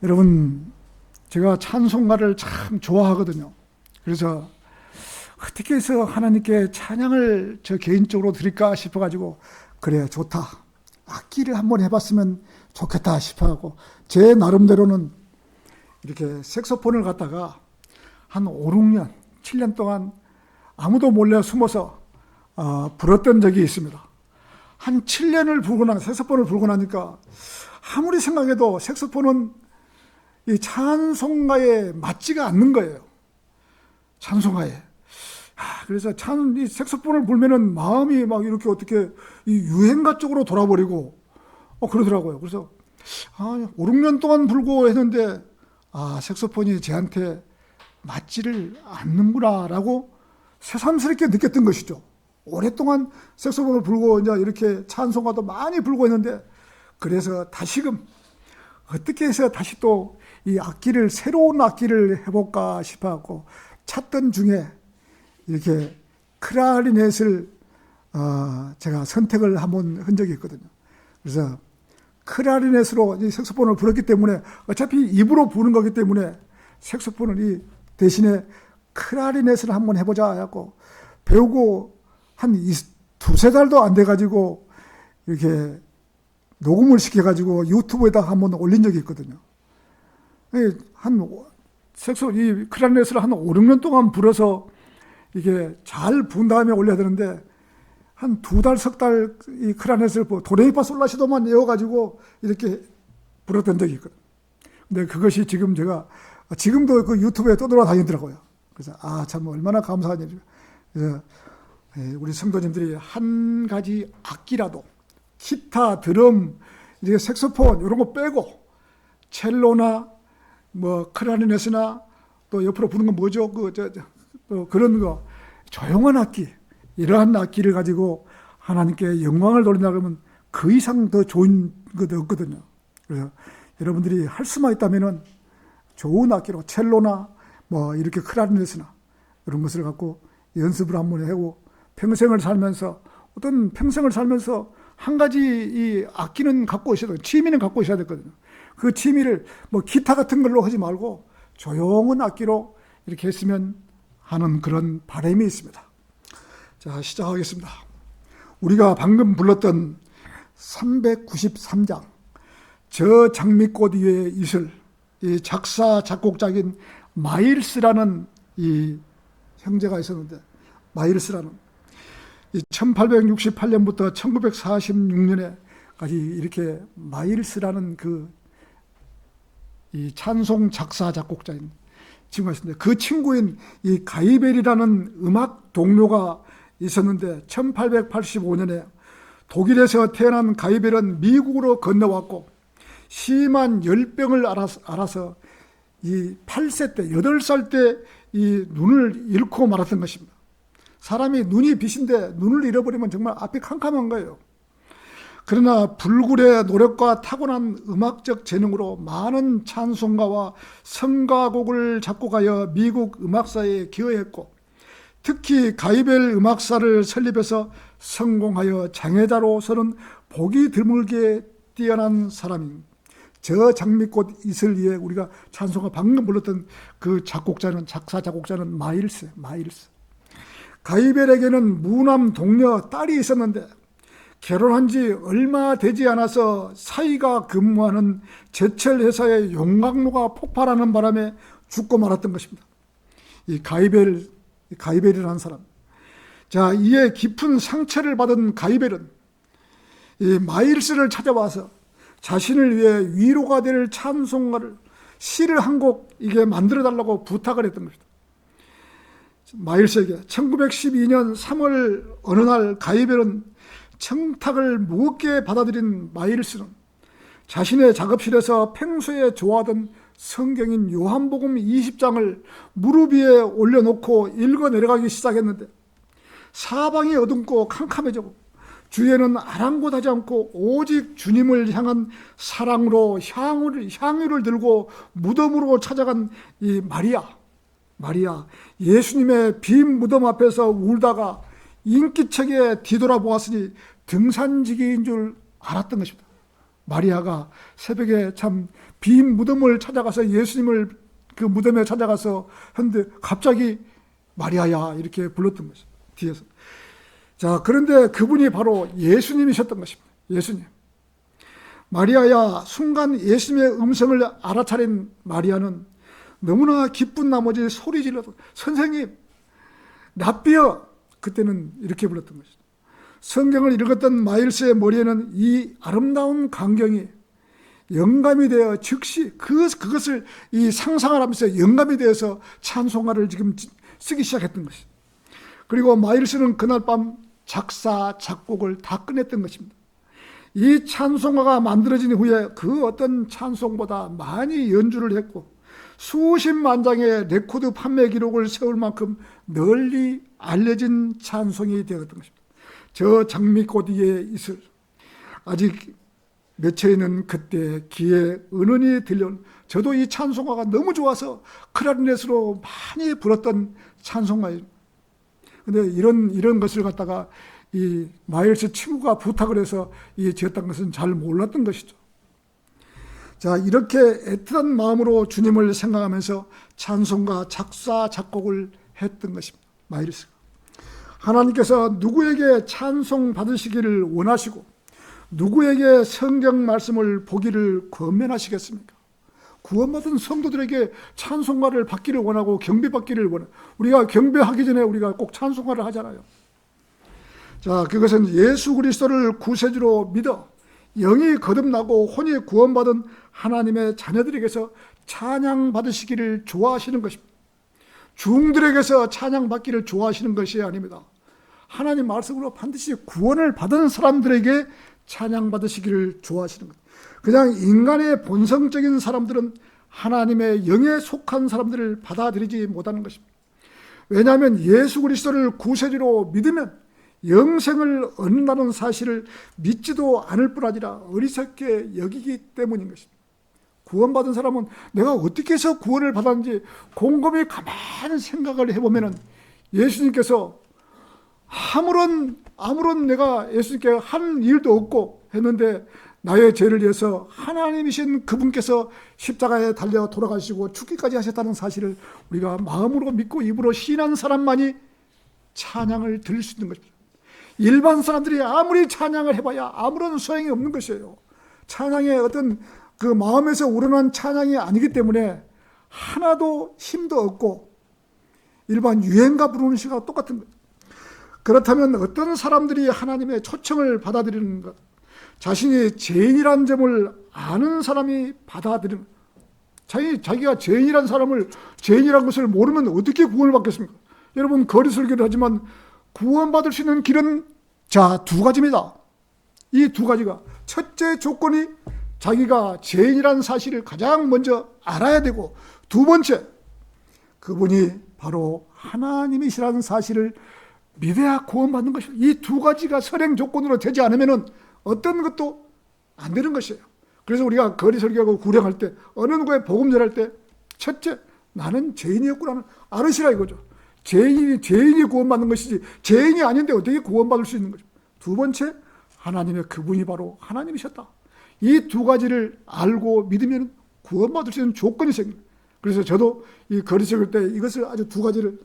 여러분, 제가 찬송가를 참 좋아하거든요. 그래서 어떻게 해서 하나님께 찬양을 저 개인적으로 드릴까 싶어가지고, 그래, 좋다, 악기를 한번 해봤으면 좋겠다 싶어하고, 제 나름대로는 이렇게 색소폰을 갖다가 한 5, 6년, 7년 동안 아무도 몰래 숨어서 불었던 적이 있습니다. 한 7년을 색소폰을 불고 나니까 아무리 생각해도 색소폰은 이 찬송가에 맞지가 않는 거예요. 찬송가에. 그래서 이 색소폰을 불면은 마음이 막 이렇게 어떻게 이 유행가 쪽으로 돌아버리고 그러더라고요. 그래서 5, 6년 동안 불고 했는데 색소폰이 제한테 맞지를 않는구나라고 새삼스럽게 느꼈던 것이죠. 오랫동안 색소폰을 불고 이제 이렇게 찬송가도 많이 불고 했는데, 그래서 다시금 어떻게 해서 다시 또 이 악기를, 새로운 악기를 해볼까 싶어갖고 찾던 중에 이렇게 클라리넷을 제가 선택을 한번 한 적이 있거든요. 그래서 클라리넷으로 이 색소폰을 불었기 때문에, 어차피 입으로 부는 거기 때문에 색소폰을 이 대신에 클라리넷을 한번 해보자 해갖고 배우고 한 두세 달도 안 돼가지고 이렇게 녹음을 시켜가지고 유튜브에다 한번 올린 적이 있거든요. 이 클라리넷을 한 5, 6년 동안 불어서 이게 잘 분 다음에 올려야 되는데, 한 2달, 석 달 이 클라리넷을 도레미파 솔라시도만 외워가지고 이렇게 불었던 적이 있거든요. 근데 그것이 지금도 그 유튜브에 떠돌아다니더라고요. 그래서 참 얼마나 감사한 일이에요. 그래서 우리 성도님들이 한 가지 악기라도, 기타, 드럼, 이제 색소폰 이런 거 빼고 첼로나 클라리넷이나 또 옆으로 부는 건 뭐죠? 그런 거, 조용한 악기, 이러한 악기를 가지고 하나님께 영광을 돌린다 그러면 그 이상 더 좋은 것도 없거든요. 그래서 여러분들이 할 수만 있다면은 좋은 악기로 첼로나 이렇게 클라리넷이나 이런 것을 갖고 연습을 한번 하고, 평생을 살면서 한 가지 이 악기는 갖고 있어야 되고, 취미는 갖고 있어야 되거든요. 그 취미를 기타 같은 걸로 하지 말고 조용한 악기로 이렇게 했으면 하는 그런 바람이 있습니다. 자, 시작하겠습니다. 우리가 방금 불렀던 393장, 저 장미꽃 위에 이슬, 이 작사 작곡자인 마일스라는 이 형제가 있었는데, 마일스라는 1868년부터 1946년에까지 이렇게 마일스라는 이 찬송 작사 작곡자인 친구가 있었는데, 그 친구인 이 가이벨이라는 음악 동료가 있었는데, 1885년에 독일에서 태어난 가이벨은 미국으로 건너왔고 심한 열병을 앓아서 이 8세 때, 8살 때 이 눈을 잃고 말았던 것입니다. 사람이 눈이 빛인데 눈을 잃어버리면 정말 앞이 캄캄한 거예요. 그러나 불굴의 노력과 타고난 음악적 재능으로 많은 찬송가와 성가곡을 작곡하여 미국 음악사에 기여했고, 특히 가이벨 음악사를 설립해서 성공하여 장애자로서는 보기 드물게 뛰어난 사람입니다. 저 장미꽃 이슬 위에 우리가 찬송가 방금 불렀던 그 작사 작곡자는 마일스. 가이벨에게는 무남 동녀 딸이 있었는데, 결혼한 지 얼마 되지 않아서 사이가 근무하는 제철 회사의 용광로가 폭발하는 바람에 죽고 말았던 것입니다. 이 가이벨이라는 사람. 자, 이에 깊은 상처를 받은 가이벨은 이 마일스를 찾아와서 자신을 위해 위로가 될 찬송가를, 시를 한 곡 이게 만들어 달라고 부탁을 했던 것입니다. 마일스에게 1912년 3월 어느 날 가이벨은 청탁을 무겁게 받아들인 마일스는 자신의 작업실에서 평소에 좋아하던 성경인 요한복음 20장을 무릎 위에 올려놓고 읽어 내려가기 시작했는데, 사방이 어둡고 캄캄해지고 주위에는 아랑곳하지 않고 오직 주님을 향한 사랑으로 향유를 들고 무덤으로 찾아간 이 마리아, 예수님의 빈 무덤 앞에서 울다가 인기척에 뒤돌아보았으니 등산지기인 줄 알았던 것입니다. 마리아가 새벽에 참 빈 무덤을 찾아가서 예수님을 그 무덤에 찾아가서 했는데 갑자기 마리아야 이렇게 불렀던 것입니다. 뒤에서. 자, 그런데 그분이 바로 예수님이셨던 것입니다. 예수님. 마리아야, 순간 예수님의 음성을 알아차린 마리아는 너무나 기쁜 나머지 소리 질러서 선생님, 랍비여, 그때는 이렇게 불렀던 것이죠. 성경을 읽었던 마일스의 머리에는 이 아름다운 광경이 영감이 되어 즉시 그것을 이 상상을 하면서 영감이 되어서 찬송가를 지금 쓰기 시작했던 것이죠. 그리고 마일스는 그날 밤 작사, 작곡을 다 끝냈던 것입니다. 이 찬송가가 만들어진 후에 그 어떤 찬송보다 많이 연주를 했고 수십만 장의 레코드 판매 기록을 세울 만큼 널리 알려진 찬송이 되었던 것입니다. 저 장미꽃 위에 있을 아직 며칠에는 그때 귀에 은은히 들려온 저도 이 찬송가가 너무 좋아서 클라리넷으로 많이 불었던 찬송가예요. 근데 이런 것을 갖다가 이 마일스 친구가 부탁을 해서 이 지었던 것은 잘 몰랐던 것이죠. 자, 이렇게 애틋한 마음으로 주님을 생각하면서 찬송가 작사 작곡을 했던 것입니다. 마일스가. 하나님께서 누구에게 찬송 받으시기를 원하시고 누구에게 성경 말씀을 보기를 권면하시겠습니까? 구원받은 성도들에게 찬송가를 받기를 원하고 경배받기를 원하고 우리가 경배하기 전에 우리가 꼭 찬송가를 하잖아요. 자, 그것은 예수 그리스도를 구세주로 믿어 영이 거듭나고 혼이 구원받은 하나님의 자녀들에게서 찬양받으시기를 좋아하시는 것입니다. 중들에게서 찬양받기를 좋아하시는 것이 아닙니다. 하나님 말씀으로 반드시 구원을 받은 사람들에게 찬양받으시기를 좋아하시는 것. 그냥 인간의 본성적인 사람들은 하나님의 영에 속한 사람들을 받아들이지 못하는 것입니다. 왜냐하면 예수 그리스도를 구세주로 믿으면 영생을 얻는다는 사실을 믿지도 않을 뿐 아니라 어리석게 여기기 때문인 것입니다. 구원받은 사람은 내가 어떻게 해서 구원을 받았는지 곰곰이 가만히 생각을 해보면 예수님께서 아무런 내가 예수님께 한 일도 없고 했는데 나의 죄를 위해서 하나님이신 그분께서 십자가에 달려 돌아가시고 죽기까지 하셨다는 사실을 우리가 마음으로 믿고 입으로 시인한 사람만이 찬양을 드릴 수 있는 것입니다. 일반 사람들이 아무리 찬양을 해봐야 아무런 소용이 없는 것이에요. 찬양의 어떤 그 마음에서 우러난 찬양이 아니기 때문에 하나도 힘도 없고 일반 유행가 부르는 시가 똑같은 거예요. 그렇다면 어떤 사람들이 하나님의 초청을 받아들이는 것, 자신이 죄인이라는 점을 아는 사람이 받아들이는 것, 자기가 죄인이라는 사람을 죄인이라는 것을 모르면 어떻게 구원을 받겠습니까? 여러분 거리 설교를 하지만 구원받을 수 있는 길은 자, 두 가지입니다. 이 두 가지가 첫째 조건이 자기가 죄인이라는 사실을 가장 먼저 알아야 되고 두 번째 그분이 바로 하나님이시라는 사실을 믿어야 구원받는 것입니다. 이 두 가지가 선행 조건으로 되지 않으면 어떤 것도 안 되는 것이에요. 그래서 우리가 거리 설교하고 구령할 때 어느 누구의 복음 전할 때 첫째 나는 죄인이었구나는 알으시라 이거죠. 죄인이 구원받는 것이지 죄인이 아닌데 어떻게 구원받을 수 있는 거죠. 두 번째 하나님의 그분이 바로 하나님이셨다. 이 두 가지를 알고 믿으면 구원받을 수 있는 조건이 생깁니다. 그래서 저도 이 거리 설교 때 이것을 아주 두 가지를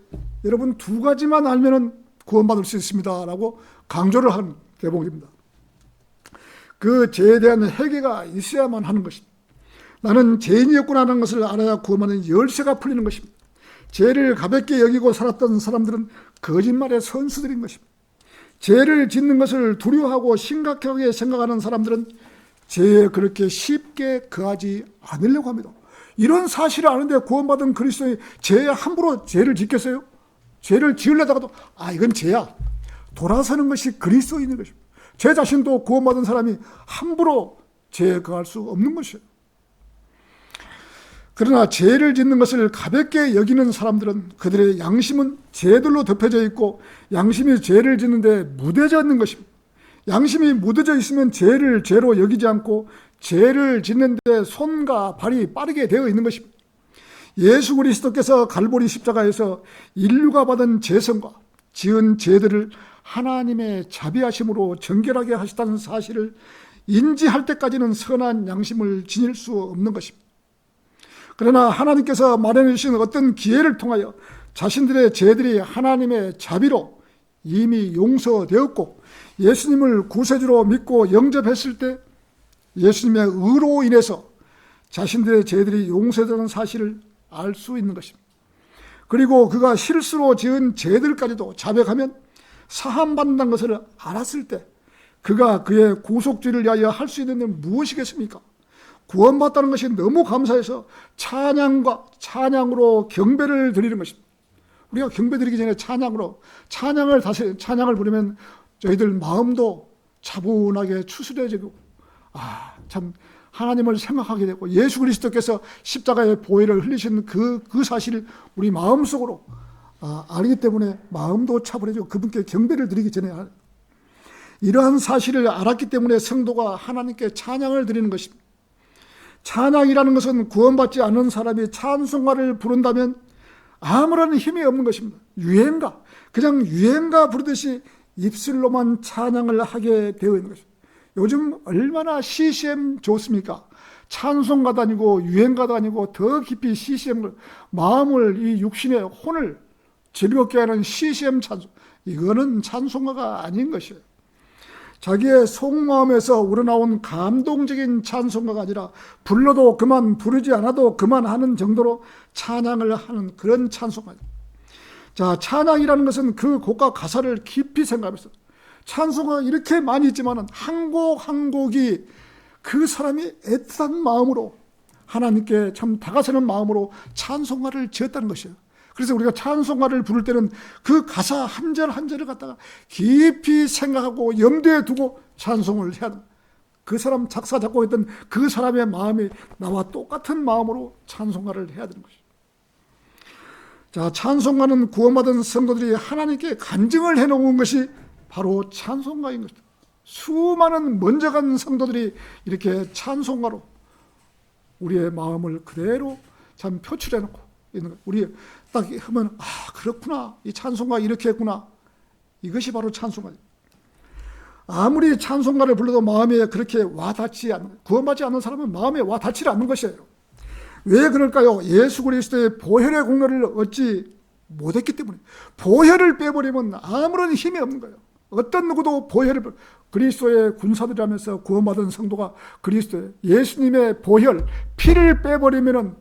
여러분 두 가지만 알면 구원받을 수 있습니다 라고 강조를 한 대목입니다. 그 죄에 대한 회개가 있어야만 하는 것입니다. 나는 죄인이었구나 하는 것을 알아야 구원받는 열쇠가 풀리는 것입니다. 죄를 가볍게 여기고 살았던 사람들은 거짓말의 선수들인 것입니다. 죄를 짓는 것을 두려워하고 심각하게 생각하는 사람들은 죄에 그렇게 쉽게 거하지 않으려고 합니다. 이런 사실을 아는데 구원받은 그리스도인이 죄에 함부로 죄를 짓겠어요? 죄를 지으려다가도 이건 죄야. 돌아서는 것이 그리스도인인 것입니다. 제 자신도 구원받은 사람이 함부로 죄에 거할 수 없는 것이에요. 그러나 죄를 짓는 것을 가볍게 여기는 사람들은 그들의 양심은 죄들로 덮여져 있고 양심이 죄를 짓는데 무뎌져 있는 것입니다. 양심이 무뎌져 있으면 죄를 죄로 여기지 않고 죄를 짓는데 손과 발이 빠르게 되어 있는 것입니다. 예수 그리스도께서 갈보리 십자가에서 인류가 받은 죄성과 지은 죄들을 하나님의 자비하심으로 정결하게 하셨다는 사실을 인지할 때까지는 선한 양심을 지닐 수 없는 것입니다. 그러나 하나님께서 마련해 주신 어떤 기회를 통하여 자신들의 죄들이 하나님의 자비로 이미 용서되었고 예수님을 구세주로 믿고 영접했을 때 예수님의 의로 인해서 자신들의 죄들이 용서되는 사실을 알 수 있는 것입니다. 그리고 그가 실수로 지은 죄들까지도 자백하면 사함받는다는 것을 알았을 때 그가 그의 구속주를 위하여 할 수 있는 일은 무엇이겠습니까? 구원받다는 것이 너무 감사해서 찬양으로 경배를 드리는 것입니다. 우리가 경배 드리기 전에 찬양을 부르면 저희들 마음도 차분하게 추스려지고 참 하나님을 생각하게 되고 예수 그리스도께서 십자가의 보혈을 흘리신 그 사실을 우리 마음속으로 알기 때문에 마음도 차분해지고 그분께 경배를 드리기 전에 이러한 사실을 알았기 때문에 성도가 하나님께 찬양을 드리는 것입니다. 찬양이라는 것은 구원받지 않은 사람이 찬송가를 부른다면 아무런 힘이 없는 것입니다. 그냥 유행가 부르듯이 입술로만 찬양을 하게 되어 있는 것입니다. 요즘 얼마나 CCM 좋습니까? 찬송가도 아니고 유행가도 아니고 더 깊이 CCM을 마음을 이 육신의 혼을 즐겁게 하는 CCM 찬송, 이거는 찬송가가 아닌 것이에요. 자기의 속마음에서 우러나온 감동적인 찬송가가 아니라 불러도 그만, 부르지 않아도 그만하는 정도로 찬양을 하는 그런 찬송가입니다. 자, 찬양이라는 것은 그 곡과 가사를 깊이 생각하면서 찬송가가 이렇게 많이 있지만 한 곡 한 곡이 그 사람이 애틋한 마음으로 하나님께 참 다가서는 마음으로 찬송가를 지었다는 것이에요. 그래서 우리가 찬송가를 부를 때는 그 가사 한 절 한 절을 갖다가 깊이 생각하고 염두에 두고 찬송을 해야 됩니다. 그 사람 작사 작곡했던 그 사람의 마음이 나와 똑같은 마음으로 찬송가를 해야 되는 것이죠. 자, 찬송가는 구원받은 성도들이 하나님께 간증을 해놓은 것이 바로 찬송가인 것입니다. 수많은 먼저 간 성도들이 이렇게 찬송가로 우리의 마음을 그대로 참 표출해놓고 있는 거예요. 우리 딱 하면 그렇구나, 이 찬송가 이렇게 했구나, 이것이 바로 찬송가예요. 아무리 찬송가를 불러도 마음에 그렇게 와닿지 않는, 구원받지 않는 사람은 마음에 와닿지 않는 것이에요. 왜 그럴까요? 예수 그리스도의 보혈의 공로를 얻지 못했기 때문에. 보혈을 빼버리면 아무런 힘이 없는 거예요. 어떤 누구도 그리스도의 군사들이라면서 구원받은 성도가 그리스도의 예수님의 보혈, 피를 빼버리면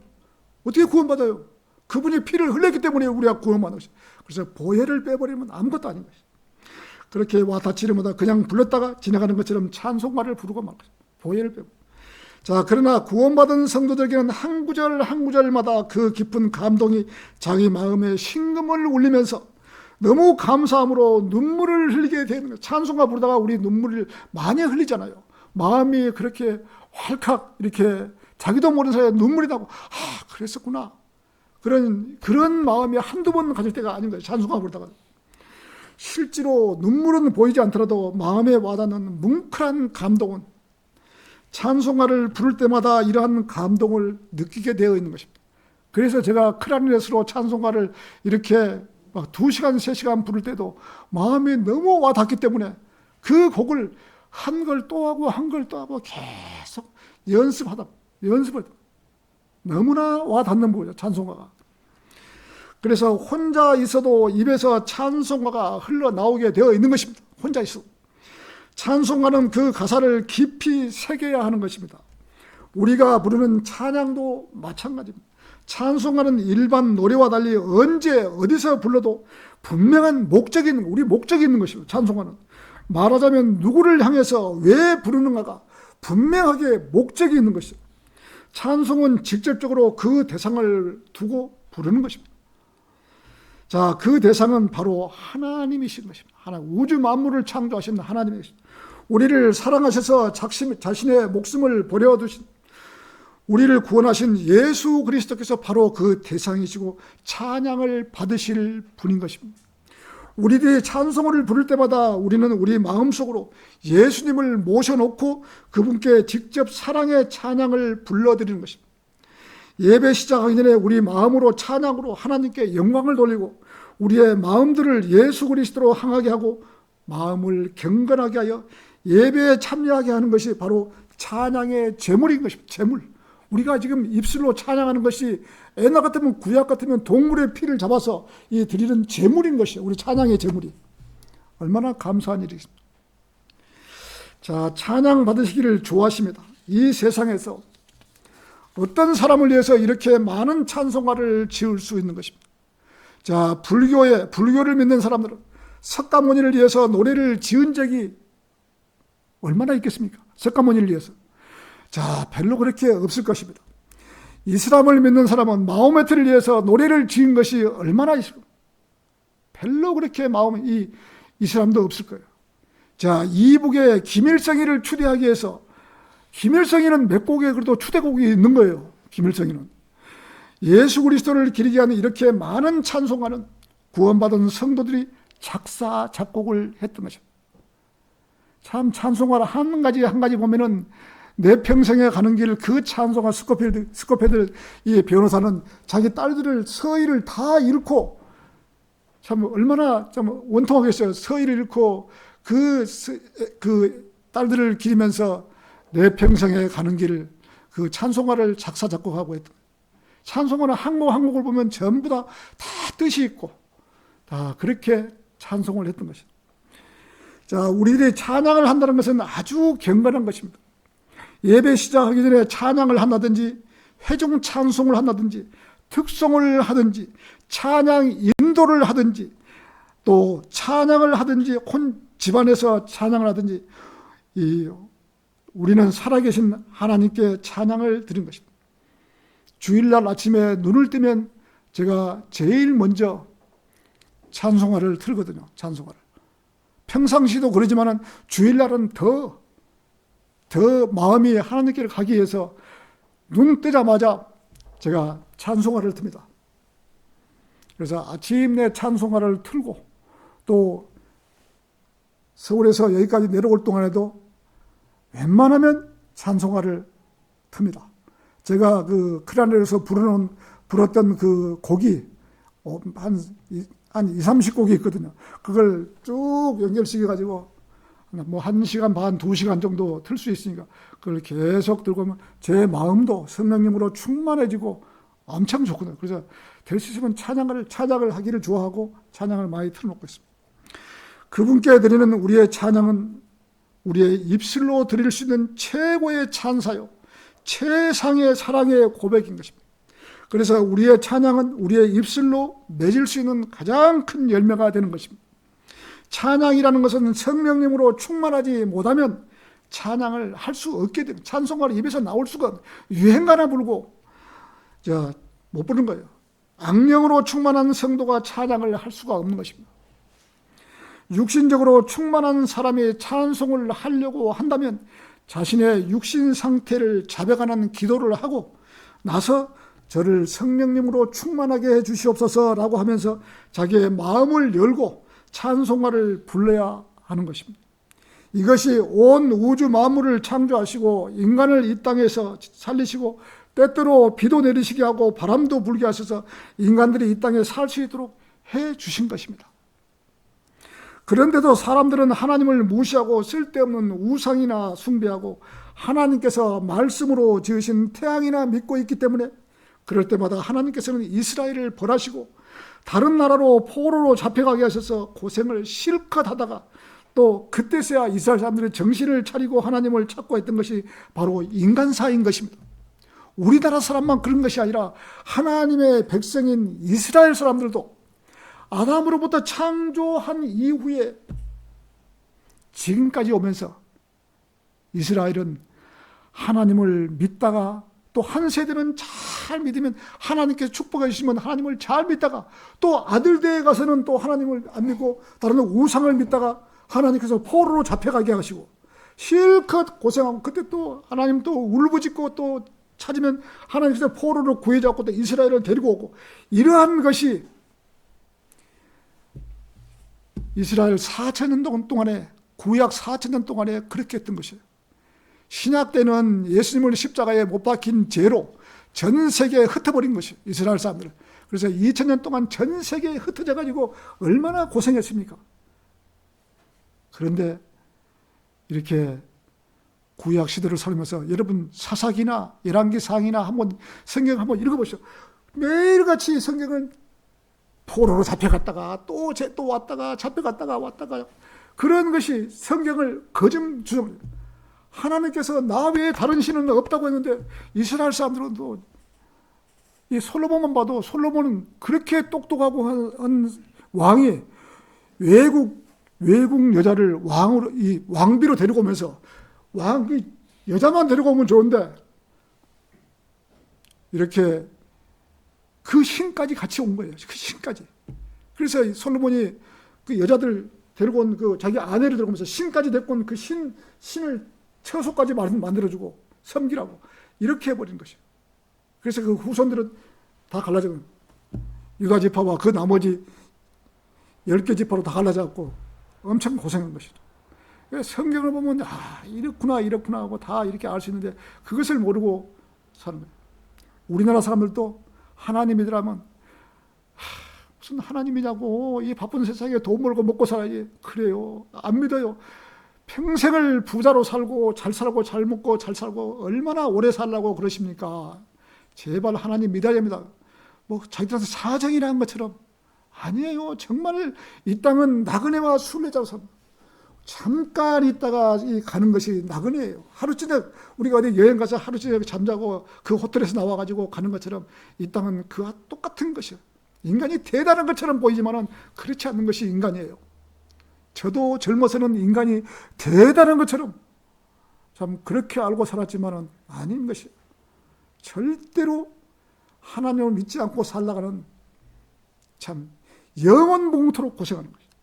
어떻게 구원받아요? 그분이 피를 흘렸기 때문에 우리가 구원받는 것이에요. 그래서 보혈을 빼버리면 아무것도 아닌 것이에요. 그렇게 와닿지를 못하고 그냥 불렀다가 지나가는 것처럼 찬송가를 부르고 말 것이에요. 보혈을 빼고. 자, 그러나 구원받은 성도들에게는 한 구절 한 구절마다 그 깊은 감동이 자기 마음에 심금을 울리면서 너무 감사함으로 눈물을 흘리게 되는 거예요. 찬송가 부르다가 우리 눈물을 많이 흘리잖아요. 마음이 그렇게 활칵 이렇게 자기도 모르는 사이에 눈물이 나고 그랬었구나. 그런 마음이 한두 번 가질 때가 아닌 거예요. 찬송가 부르다가. 실제로 눈물은 보이지 않더라도 마음에 와닿는 뭉클한 감동은 찬송가를 부를 때마다 이러한 감동을 느끼게 되어 있는 것입니다. 그래서 제가 클라리넷으로 찬송가를 이렇게 막 2시간, 3시간 부를 때도 마음이 너무 와닿기 때문에 그 곡을 한 걸 또 하고 한 걸 또 하고 계속 연습을 너무나 와닿는 거죠, 찬송가가. 그래서 혼자 있어도 입에서 찬송가가 흘러나오게 되어 있는 것입니다. 혼자 있어도. 찬송가는 그 가사를 깊이 새겨야 하는 것입니다. 우리가 부르는 찬양도 마찬가지입니다. 찬송가는 일반 노래와 달리 언제 어디서 불러도 분명한 목적이 있는 것이죠. 찬송가는 말하자면 누구를 향해서 왜 부르는가가 분명하게 목적이 있는 것이죠. 찬송은 직접적으로 그 대상을 두고 부르는 것입니다. 자, 그 대상은 바로 하나님이신 것입니다. 우주 만물을 창조하신 하나님이십니다. 우리를 사랑하셔서 자신의 목숨을 버려두신, 우리를 구원하신 예수 그리스도께서 바로 그 대상이시고 찬양을 받으실 분인 것입니다. 우리들이 찬송을 부를 때마다 우리는 우리 마음속으로 예수님을 모셔놓고 그분께 직접 사랑의 찬양을 불러드리는 것입니다. 예배 시작하기 전에 우리 마음으로 찬양으로 하나님께 영광을 돌리고 우리의 마음들을 예수 그리스도로 향하게 하고 마음을 경건하게 하여 예배에 참여하게 하는 것이 바로 찬양의 제물인 것입니다. 제물. 우리가 지금 입술로 찬양하는 것이 옛날 같으면, 구약 같으면 동물의 피를 잡아서 이 드리는 제물인 것이에요. 우리 찬양의 제물이. 얼마나 감사한 일이십니까. 자, 찬양 받으시기를 좋아하십니다. 이 세상에서 어떤 사람을 위해서 이렇게 많은 찬송가를 지을 수 있는 것입니다. 자, 불교를 믿는 사람들은 석가모니를 위해서 노래를 지은 적이 얼마나 있겠습니까? 석가모니를 위해서. 자, 별로 그렇게 없을 것입니다. 이슬람을 믿는 사람은 마호메트를 위해서 노래를 지은 것이 얼마나 있을까? 별로 그렇게 이슬람도 없을 거예요. 자, 이북에 김일성이를 추대하기 위해서, 김일성이는 몇 곡의 그래도 추대곡이 있는 거예요. 김일성이는. 예수 그리스도를 기리게 하는 이렇게 많은 찬송가는 구원받은 성도들이 작사, 작곡을 했던 것입니다. 참 찬송가를 한 가지 보면은 내 평생에 가는 길 그 찬송가 스코필드 이 변호사는 자기 딸들을 서희를 다 잃고 참 얼마나 참 원통하겠어요. 서희를 잃고 그 딸들을 기리면서 내 평생에 가는 길 그 찬송가를 작사 작곡하고 했던 거예요. 찬송가는 한 곡을 보면 전부 다 뜻이 있고 다 그렇게 찬송을 했던 것이죠. 자, 우리들이 찬양을 한다는 것은 아주 경건한 것입니다. 예배 시작하기 전에 찬양을 한다든지 회중 찬송을 한다든지 특송을 하든지 찬양 인도를 하든지 또 찬양을 하든지 집안에서 찬양을 하든지 우리는 살아계신 하나님께 찬양을 드린 것입니다. 주일날 아침에 눈을 뜨면 제가 제일 먼저 찬송가를 틀거든요. 찬송가를. 평상시도 그러지만은 주일날은 더 마음이 하나님께 가기 위해서 눈 뜨자마자 제가 찬송가를 틉니다. 그래서 아침 내 찬송가를 틀고 또 서울에서 여기까지 내려올 동안에도 웬만하면 찬송가를 틉니다. 제가 그 크라넬에서 불었던 그 곡이 한 20-30곡이 있거든요. 그걸 쭉 연결시켜가지고 뭐 1시간 반, 2시간 정도 틀 수 있으니까 그걸 계속 들고 오면 제 마음도 성령님으로 충만해지고 엄청 좋거든요. 그래서 될 수 있으면 찬양을 하기를 좋아하고 찬양을 많이 틀어놓고 있습니다. 그분께 드리는 우리의 찬양은 우리의 입술로 드릴 수 있는 최고의 찬사요, 최상의 사랑의 고백인 것입니다. 그래서 우리의 찬양은 우리의 입술로 맺을 수 있는 가장 큰 열매가 되는 것입니다. 찬양이라는 것은 성령님으로 충만하지 못하면 찬양을 할 수 없게 됩니다. 찬송가를 입에서 나올 수가 없어요. 유행가나 부르고 못 부르는 거예요. 악령으로 충만한 성도가 찬양을 할 수가 없는 것입니다. 육신적으로 충만한 사람이 찬송을 하려고 한다면 자신의 육신 상태를 자백하는 기도를 하고 나서 저를 성령님으로 충만하게 해 주시옵소서라고 하면서 자기의 마음을 열고 찬송가를 불러야 하는 것입니다. 이것이 온 우주 만물을 창조하시고 인간을 이 땅에서 살리시고 때때로 비도 내리시게 하고 바람도 불게 하셔서 인간들이 이 땅에 살 수 있도록 해 주신 것입니다. 그런데도 사람들은 하나님을 무시하고 쓸데없는 우상이나 숭배하고 하나님께서 말씀으로 지으신 태양이나 믿고 있기 때문에 그럴 때마다 하나님께서는 이스라엘을 벌하시고 다른 나라로 포로로 잡혀가게 하셔서 고생을 실컷 하다가 또 그때서야 이스라엘 사람들이 정신을 차리고 하나님을 찾고 했던 것이 바로 인간사인 것입니다. 우리나라 사람만 그런 것이 아니라 하나님의 백성인 이스라엘 사람들도 아담으로부터 창조한 이후에 지금까지 오면서 이스라엘은 하나님을 믿다가 또 한 세대는 잘 믿으면 하나님께서 축복해 주시면 하나님을 잘 믿다가 또 아들대에 가서는 또 하나님을 안 믿고 다른 우상을 믿다가 하나님께서 포로로 잡혀가게 하시고 실컷 고생하고 그때 또 하나님 또 울부짖고 또 찾으면 하나님께서 포로로 구해잡고 또 이스라엘을 데리고 오고 이러한 것이 이스라엘 4,000년 동안에 구약 4,000년 동안에 그렇게 했던 것이에요. 신약 때는 예수님을 십자가에 못 박힌 죄로 전 세계에 흩어버린 것이에요. 이스라엘 사람들을. 그래서 2,000년 동안 전 세계에 흩어져 가지고 얼마나 고생했습니까? 그런데 이렇게 구약 시대를 살면서 여러분 사사기나 열왕기상이나 한번 성경 한번 읽어보시오. 매일같이 성경은 포로로 잡혀갔다가 또 왔다가 잡혀갔다가 왔다가 그런 것이 성경을 거짓주장. 하나님께서 나 외에 다른 신은 없다고 했는데 이스라엘 사람들은 또 이 솔로몬만 봐도 솔로몬은 그렇게 똑똑하고 한 왕이 외국 여자를 왕으로 이 왕비로 데리고 오면서 여자만 데리고 오면 좋은데 이렇게 그 신까지 같이 온 거예요. 그 신까지. 그래서 솔로몬이 그 여자들 데리고 온 그 자기 아내를 데리고 오면서 신까지 데리고 온 그 신을 처소까지 만들어주고 섬기라고 이렇게 해버린 것이에요. 그래서 그 후손들은 다 갈라져 유다 지파와 그 나머지 10개 지파로 다 갈라져갖고 엄청 고생한 것이죠. 성경을 보면 이렇구나 하고 다 이렇게 알 수 있는데 그것을 모르고 사는 거예요. 우리나라 사람들도 하나님이라면 무슨 하나님이냐고 이 바쁜 세상에 돈 벌고 먹고 살아야지. 그래요. 안 믿어요. 평생을 부자로 살고 잘 살고 잘 먹고 잘 살고 얼마나 오래 살라고 그러십니까? 제발 하나님 믿어야 됩니다. 뭐 자기들한테 사정이라는 것처럼 아니에요. 정말 이 땅은 나그네와 순례자로 삽니다. 잠깐 있다가 가는 것이 나그네예요. 하루 저녁 우리가 어디 여행 가서 하루 저녁 잠자고 그 호텔에서 나와가지고 가는 것처럼 이 땅은 그와 똑같은 것이에요. 인간이 대단한 것처럼 보이지만은 그렇지 않는 것이 인간이에요. 저도 젊어서는 인간이 대단한 것처럼 참 그렇게 알고 살았지만은 아닌 것이에요. 절대로 하나님을 믿지 않고 살다가는 참 영원 봉토록 고생하는 것이에요.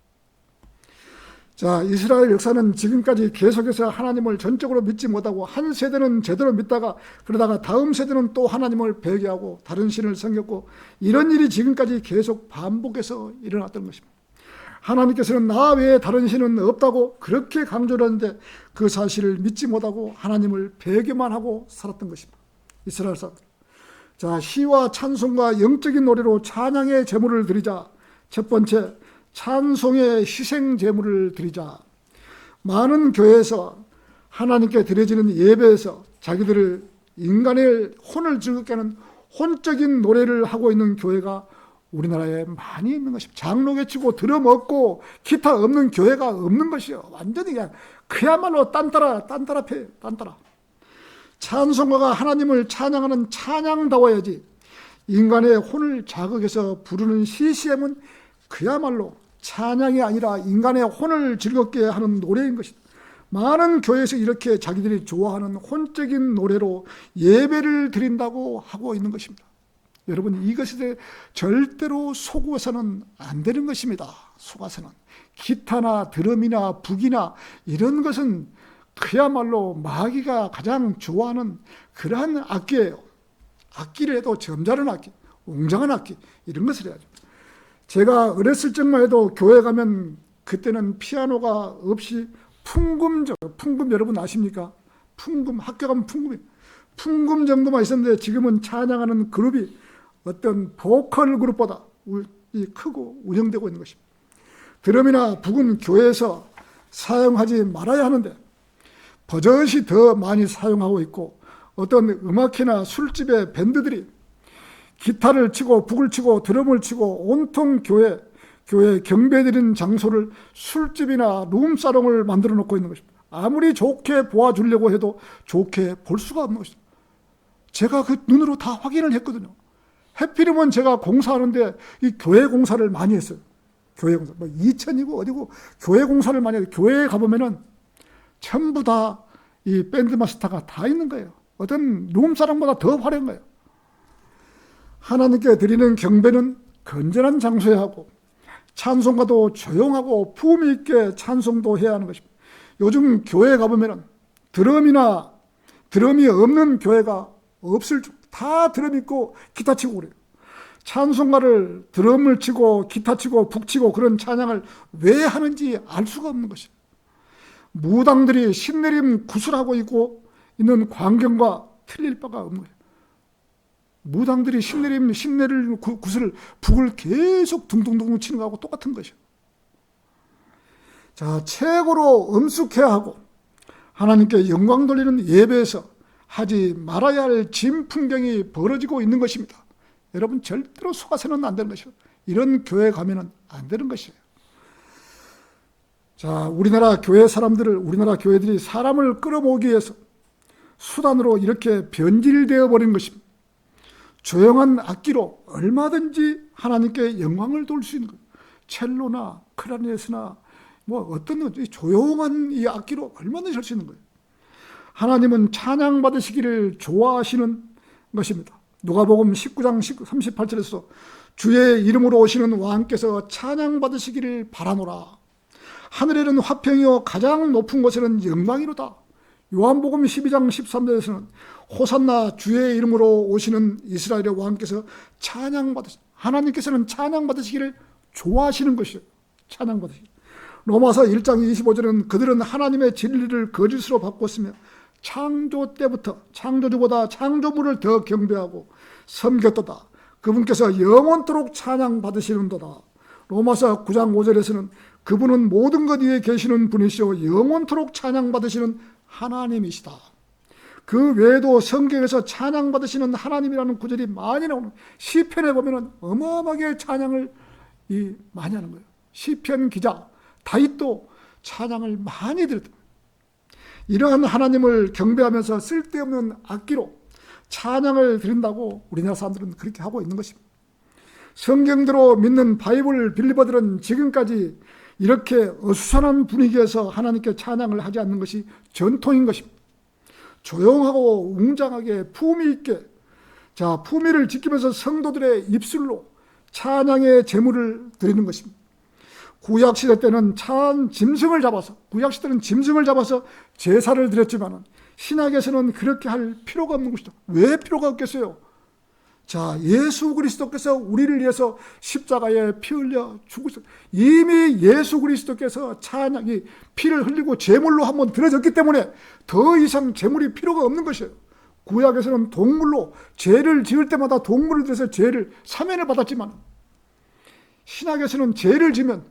자, 이스라엘 역사는 지금까지 계속해서 하나님을 전적으로 믿지 못하고 한 세대는 제대로 믿다가 그러다가 다음 세대는 또 하나님을 배교하고 다른 신을 섬겼고 이런 일이 지금까지 계속 반복해서 일어났던 것입니다. 하나님께서는 나 외에 다른 신은 없다고 그렇게 강조를 하는데 그 사실을 믿지 못하고 하나님을 배교만 하고 살았던 것입니다. 이스라엘 사람들. 자, 시와 찬송과 영적인 노래로 찬양의 제물을 드리자. 첫 번째, 찬송의 희생 제물을 드리자. 많은 교회에서 하나님께 드려지는 예배에서 자기들을 인간의 혼을 즐겁게 하는 혼적인 노래를 하고 있는 교회가 우리나라에 많이 있는 것입니다. 장로교 치고 드럼 없고 기타 없는 교회가 없는 것이요. 완전히 그냥 그야말로 딴따라. 찬송가가 하나님을 찬양하는 찬양다워야지 인간의 혼을 자극해서 부르는 CCM은 그야말로 찬양이 아니라 인간의 혼을 즐겁게 하는 노래인 것이다. 많은 교회에서 이렇게 자기들이 좋아하는 혼적인 노래로 예배를 드린다고 하고 있는 것입니다. 여러분, 이것에 절대로 속어서는 안 되는 것입니다. 속아서는 기타나 드럼이나 북이나 이런 것은 그야말로 마귀가 가장 좋아하는 그러한 악기예요. 악기를 해도 점잖은 악기, 웅장한 악기 이런 것을 해야죠. 제가 어렸을 적만 해도 교회 가면 그때는 피아노가 없이 풍금 여러분 아십니까? 학교 가면 풍금 정도만 있었는데 지금은 찬양하는 그룹이 어떤 보컬 그룹보다 크고 운영되고 있는 것입니다. 드럼이나 북은 교회에서 사용하지 말아야 하는데 버젓이 더 많이 사용하고 있고 어떤 음악회나 술집의 밴드들이 기타를 치고 북을 치고 드럼을 치고 온통 교회 경배드리는 장소를 술집이나 룸사롱을 만들어 놓고 있는 것입니다. 아무리 좋게 보아주려고 해도 좋게 볼 수가 없는 것입니다. 제가 그 눈으로 다 확인을 했거든요. 해피름은 제가 공사하는데 이 교회 공사를 많이 했어요. 교회 공사. 뭐 2000이고 어디고 교회 공사를 많이 해요. 교회에 가보면은 전부 다 이 밴드 마스터가 다 있는 거예요. 어떤 룸사롱보다 더 화려한 거예요. 하나님께 드리는 경배는 건전한 장소에 하고 찬송가도 조용하고 품위 있게 찬송도 해야 하는 것입니다. 요즘 교회에 가보면 드럼이 없는 교회가 없을 줄, 다 드럼 있고 기타 치고 그래요. 찬송가를 드럼을 치고 기타 치고 북 치고 그런 찬양을 왜 하는지 알 수가 없는 것입니다. 무당들이 신내림 구슬하고 있는 광경과 틀릴 바가 없는 거예요. 무당들이 신내림 구슬을 북을 계속 둥둥둥 치는 거하고 똑같은 것이에요. 자, 최고로 엄숙해야 하고 하나님께 영광 돌리는 예배에서 하지 말아야 할 진풍경이 벌어지고 있는 것입니다. 여러분 절대로 속아서는 안 되는 것이에요. 이런 교회 가면은 안 되는 것이에요. 자, 우리나라 교회들이 사람을 끌어모으기 위해서 수단으로 이렇게 변질되어 버린 것입니다. 조용한 악기로 얼마든지 하나님께 영광을 돌릴 수 있는 거예요. 첼로나 클라리넷이나 어떤 조용한 이 악기로 얼마든지 할 수 있는 거예요. 하나님은 찬양 받으시기를 좋아하시는 것입니다. 누가복음 19장 38절에서 주의 이름으로 오시는 왕께서 찬양 받으시기를 바라노라. 하늘에는 화평이요 가장 높은 곳에는 영광이로다. 요한복음 12장 13절에서는 호산나 주의 이름으로 오시는 이스라엘의 왕께서 하나님께서는 찬양 받으시기를 좋아하시는 것이에요. 찬양 받으시기. 로마서 1장 25절은 그들은 하나님의 진리를 거짓으로 바꿨으며 창조 때부터 창조주보다 창조물을 더 경배하고 섬겼도다. 그분께서 영원토록 찬양 받으시는도다. 로마서 9장 5절에서는 그분은 모든 것 위에 계시는 분이시오 영원토록 찬양 받으시는 하나님이시다. 그 외에도 성경에서 찬양 받으시는 하나님이라는 구절이 많이 나오는, 시편에 보면은 어마어마하게 찬양을 많이 하는 거예요. 시편 기자 다윗도 찬양을 많이 드렸다. 이러한 하나님을 경배하면서 쓸데없는 악기로 찬양을 드린다고 우리나라 사람들은 그렇게 하고 있는 것입니다. 성경대로 믿는 바이블 빌리버들은 지금까지 이렇게 어수선한 분위기에서 하나님께 찬양을 하지 않는 것이 전통인 것입니다. 조용하고 웅장하게 품위 있게, 품위를 지키면서 성도들의 입술로 찬양의 제물을 드리는 것입니다. 구약시대 때는 짐승을 잡아서 제사를 드렸지만 신약에서는 그렇게 할 필요가 없는 것이죠. 왜 필요가 없겠어요? 예수 그리스도께서 우리를 위해서 십자가에 피 흘려 죽으셨어요. 이미 예수 그리스도께서 찬양이 피를 흘리고 제물로 한번 드려졌기 때문에 더 이상 제물이 필요가 없는 것이에요. 구약에서는 동물로 죄를 지을 때마다 동물을 들여서 죄를 사면을 받았지만 신약에서는 죄를 지면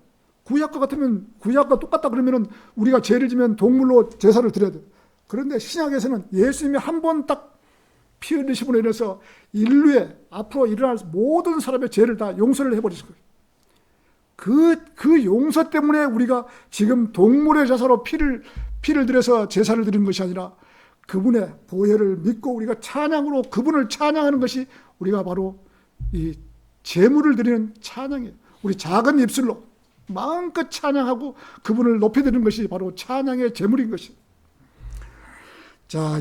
구약과 똑같다 그러면은 우리가 죄를 지면 동물로 제사를 드려야 돼요. 그런데 신약에서는 예수님이 한 번 딱 피 흘리심으로 인해서 인류의 앞으로 일어날 모든 사람의 죄를 다 용서를 해버리신 거예요. 그 용서 때문에 우리가 지금 동물의 제사로 피를 들여서 제사를 드리는 것이 아니라 그분의 보혈을 믿고 우리가 찬양으로 그분을 찬양하는 것이 우리가 바로 이 제물을 드리는 찬양이에요. 우리 작은 입술로 마음껏 찬양하고 그분을 높여드리는 것이 바로 찬양의 제물인 것이에요.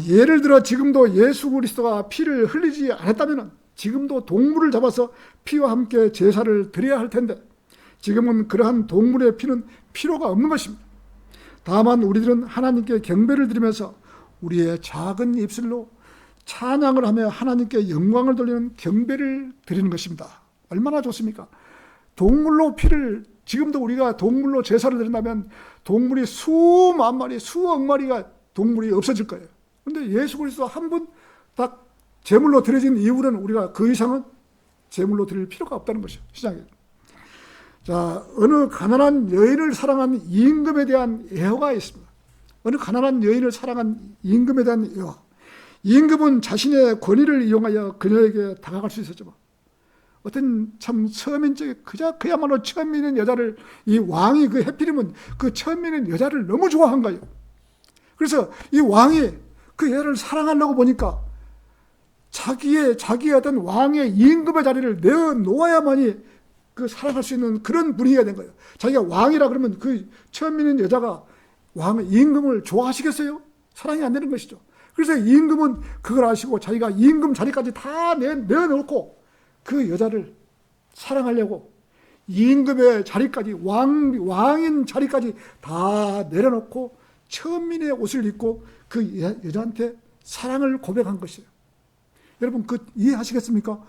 예를 들어 지금도 예수 그리스도가 피를 흘리지 않았다면 지금도 동물을 잡아서 피와 함께 제사를 드려야 할 텐데 지금은 그러한 동물의 피는 필요가 없는 것입니다. 다만 우리들은 하나님께 경배를 드리면서 우리의 작은 입술로 찬양을 하며 하나님께 영광을 돌리는 경배를 드리는 것입니다. 얼마나 좋습니까? 동물로 지금도 우리가 동물로 제사를 드린다면 동물이 수만 마리, 수억 마리가 동물이 없어질 거예요. 그런데 예수 그리스도 한 분 딱 제물로 드려진 이후로는 우리가 그 이상은 제물로 드릴 필요가 없다는 것이죠. 시장에. 어느 가난한 여인을 사랑한 임금에 대한 예화가 있습니다. 어느 가난한 여인을 사랑한 임금에 대한 예화. 임금은 자신의 권위를 이용하여 그녀에게 다가갈 수 있었지만 어떤 참 서민적인 그야말로 처음 있는 여자를 이 왕이 해필이면 그 처음 있는 여자를 너무 좋아한 거예요. 그래서 이 왕이 그 여자를 사랑하려고 보니까 자기의 어떤 왕의 임금의 자리를 내어놓아야만이 사랑할 수 있는 그런 분위기가 된 거예요. 자기가 왕이라 그러면 그 처음 있는 여자가 임금을 좋아하시겠어요? 사랑이 안 되는 것이죠. 그래서 임금은 그걸 아시고 자기가 임금 자리까지 다 내어놓고 그 여자를 사랑하려고 임금의 자리까지 왕인 자리까지 다 내려놓고 천민의 옷을 입고 그 여자한테 사랑을 고백한 것이에요. 여러분 이해하시겠습니까?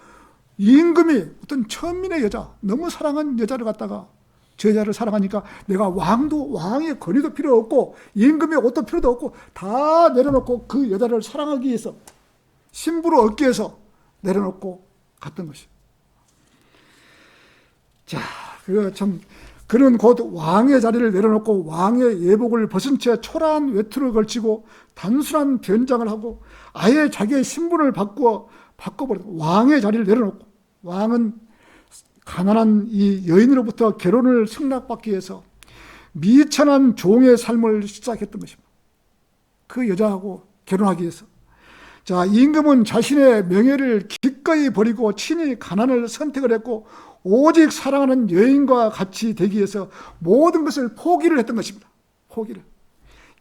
임금이 어떤 천민의 여자, 너무 사랑한 여자를 갖다가 저 여자를 사랑하니까 내가 왕의 권위도 필요 없고 임금의 옷도 필요도 없고 다 내려놓고 그 여자를 사랑하기 위해서 신부를 얻기 위해서 내려놓고 갔던 것이에요. 그거 참 그는 곧 왕의 자리를 내려놓고 왕의 예복을 벗은 채 초라한 외투를 걸치고 단순한 변장을 하고 아예 자기의 신분을 바꿔버리고 왕의 자리를 내려놓고, 왕은 가난한 이 여인으로부터 결혼을 승낙받기 위해서 미천한 종의 삶을 시작했던 것입니다. 그 여자하고 결혼하기 위해서. 자, 임금은 자신의 명예를 기꺼이 버리고 친히 가난을 선택을 했고 오직 사랑하는 여인과 같이 되기 위해서 모든 것을 포기를 했던 것입니다. 포기를.